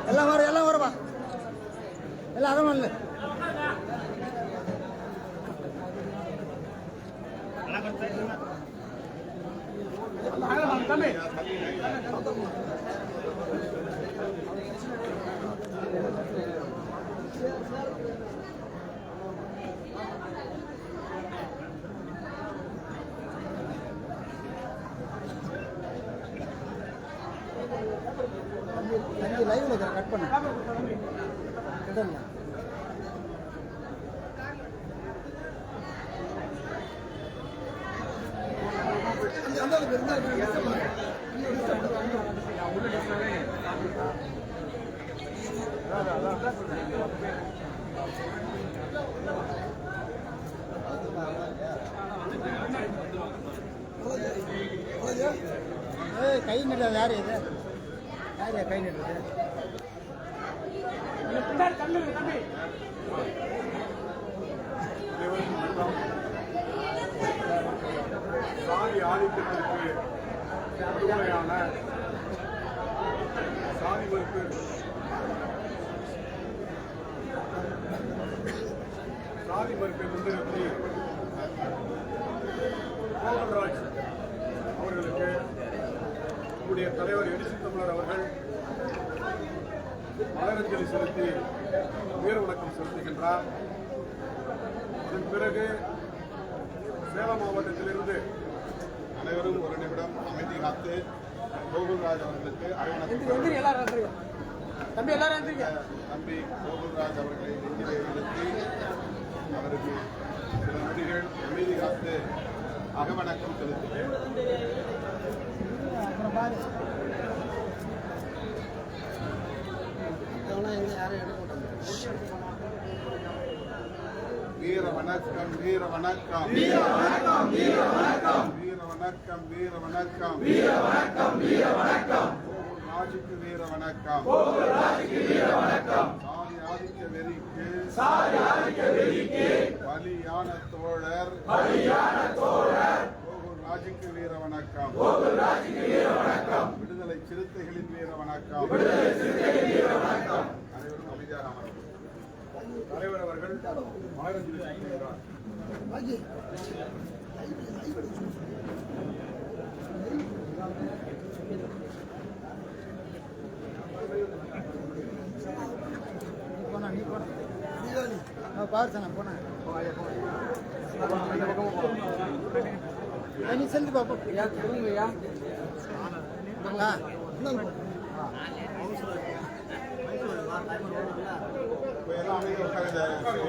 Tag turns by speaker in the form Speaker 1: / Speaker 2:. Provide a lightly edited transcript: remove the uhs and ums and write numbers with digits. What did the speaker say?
Speaker 1: எல்லாம் வரப்பா எல்லாம் அதான் வரல லைவ்ல கட் பண்ணு கை நிட்டது யாரு இது யாரு கை நிட்டது
Speaker 2: சாதி ஆதிக்கத்திற்கு முழுமையான சாதி மறுப்பு மறுப்பை முன்னிறுத்தி கோகுல்ராஜ் அவர்களுக்கு நம்முடைய தலைவர் எடிசி தமிழர் அவர்கள் மலரஞ்சலி செலுத்தி வீர வணக்கம் செலுத்துகின்றார். அதன் பிறகு சேலம் மாவட்டத்திலிருந்து அனைவரும் ஒரு நிமிடம் அமைதி காத்து கோகுல்ராஜ் அவர்களுக்கு தம்பி கோகுல்ராஜ் அவர்களை நெஞ்சிலே நிறுத்தி அவருக்கு சில நொடிகள் அமைதி காத்து அகவணக்கம் செலுத்துகிறேன். வீர வணக்கம் வீர வணக்கம் வீர வணக்கம் வீர வணக்கம் வீர வணக்கம் வீர வணக்கம் வீர வணக்கம் வீர வணக்கம் ராஜுக்கு வீர வணக்கம் ராஜுக்கு வீர வணக்கம் சாதி ஆதிக்க வெறிக்கு பலியான தோழர் ராஜுக்கு வீர வணக்கம் விடுதலை சிறுத்தைகளின் வீர வணக்கம் அனைவரும் அமைதியாக அமரும். தலைவர் அவர்கள் மலரஞ்சலி செலுத்துகிறார்.
Speaker 1: பாரு போனேன் நீ செல்லு பாப்பா
Speaker 2: எல்லாம் அமைதியாக